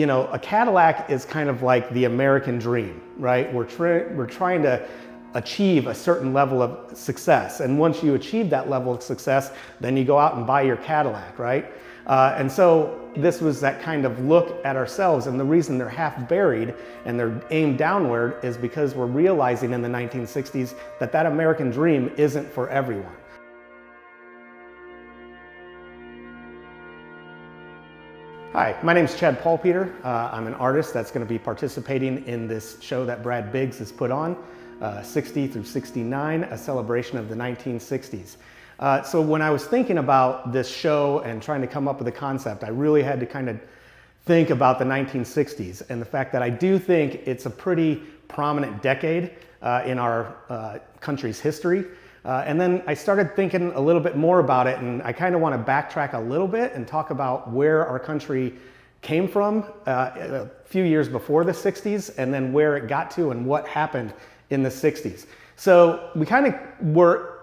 a Cadillac is kind of like the American dream, right? We're trying to achieve a certain level of success. And once you achieve that level of success, then you go out and buy your Cadillac, right? And so this was that kind of look at ourselves, and the reason they're half buried and they're aimed downward is because we're realizing in the 1960s that that American dream isn't for everyone. Hi, my name is Chad Pollpeter. I'm an artist that's going to be participating in this show that Brad Biggs has put on, 60 through 69, a celebration of the 1960s. So when I was thinking about this show and trying to come up with a concept, I really had to kind of think about the 1960s and the fact that I do think it's a pretty prominent decade in our country's history. And then I started thinking a little bit more about it, and I kind of want to backtrack a little bit and talk about where our country came from a few years before the 60s, and then where it got to and what happened in the 60s. So we kind of were,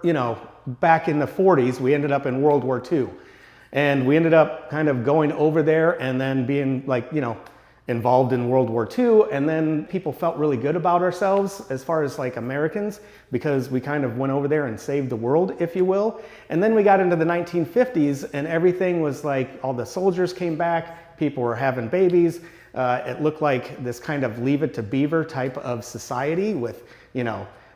back in the 40s, we ended up in World War II. And we ended up kind of going over there and then being involved in World War II. And then people felt really good about ourselves as far as Americans, because we kind of went over there and saved the world, if you will. And then we got into the 1950s and everything was like, all the soldiers came back, people were having babies. It looked like this kind of Leave It to Beaver type of society with,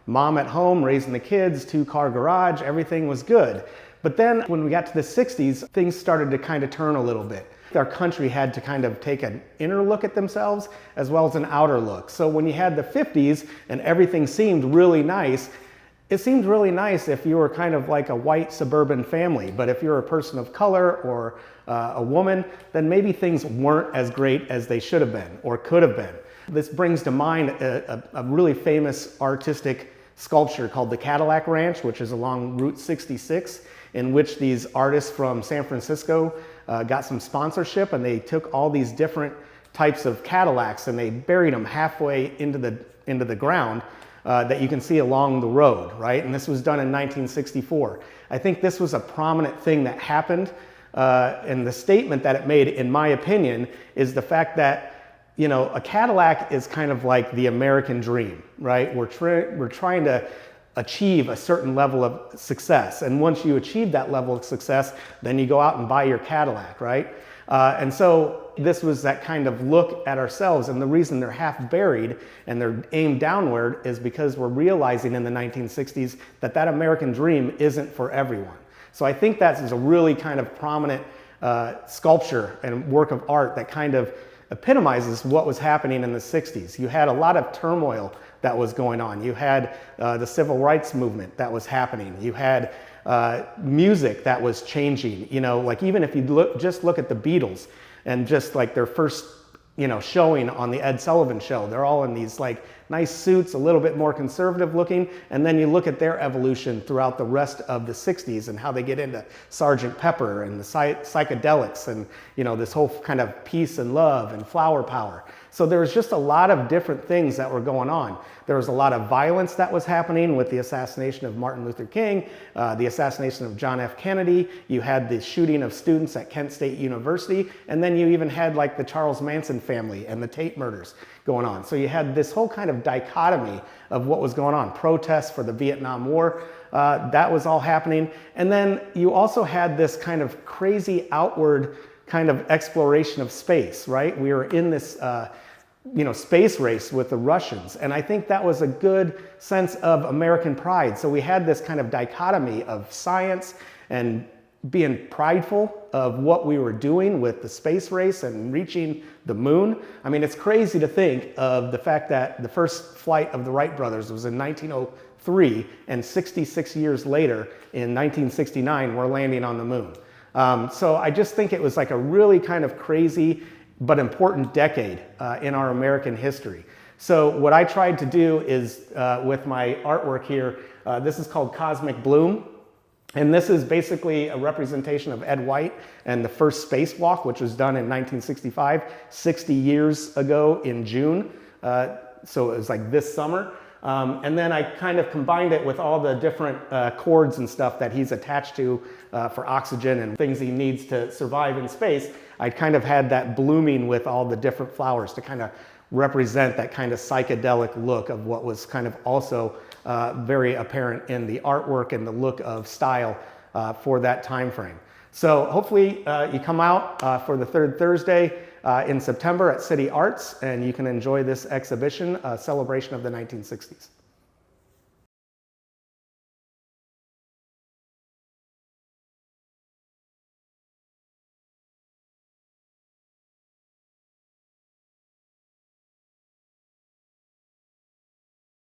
mom at home raising the kids, 2-car garage, everything was good. But then when we got to the 60s, things started to kind of turn a little bit. Our country had to kind of take an inner look at themselves as well as an outer look. So when you had the 50s and everything seemed really nice, it seemed really nice if you were kind of like a white suburban family. But if you're a person of color or a woman, then maybe things weren't as great as they should have been or could have been. This brings to mind a really famous artistic sculpture called the Cadillac Ranch, which is along Route 66, in which these artists from San Francisco got some sponsorship, and they took all these different types of Cadillacs and they buried them halfway into the ground that you can see along the road, right? And this was done in 1964. I think this was a prominent thing that happened, and the statement that it made, in my opinion, is the fact that a Cadillac is kind of like the American dream, right? We're trying to achieve a certain level of success. And once you achieve that level of success, then you go out and buy your Cadillac, right? And so this was that kind of look at ourselves. And the reason they're half buried and they're aimed downward is because we're realizing in the 1960s that that American dream isn't for everyone. So I think that is a really kind of prominent sculpture and work of art that kind of epitomizes what was happening in the 60s. You had a lot of turmoil that was going on. You had the civil rights movement that was happening. You had music that was changing. Even if you just look at the Beatles and just their first showing on the Ed Sullivan Show, they're all in these nice suits, a little bit more conservative looking, and then you look at their evolution throughout the rest of the 60s and how they get into Sgt. Pepper and the psychedelics and this whole kind of peace and love and flower power. So there was just a lot of different things that were going on. There was a lot of violence that was happening with the assassination of Martin Luther King, the assassination of John F. Kennedy. You had the shooting of students at Kent State University, and then you even had the Charles Manson family and the Tate murders going on. So you had this whole kind of dichotomy of what was going on. Protests for the Vietnam War, that was all happening. And then you also had this kind of crazy outward kind of exploration of space, right? We were in this space race with the Russians. And I think that was a good sense of American pride. So we had this kind of dichotomy of science and being prideful of what we were doing with the space race and reaching the moon. I mean, it's crazy to think of the fact that the first flight of the Wright brothers was in 1903, and 66 years later, in 1969, we're landing on the moon. So I just think it was a really kind of crazy but important decade in our American history. So what I tried to do is, with my artwork here, this is called Cosmic Bloom. And this is basically a representation of Ed White and the first spacewalk, which was done in 1965, 60 years ago in June. So it was this summer. And then I kind of combined it with all the different cords and stuff that he's attached to for oxygen and things he needs to survive in space. I kind of had that blooming with all the different flowers to kind of represent that kind of psychedelic look of what was kind of also very apparent in the artwork and the look of style for that time frame. So hopefully you come out for the third Thursday in September at City Arts, and you can enjoy this exhibition, a celebration of the 1960s.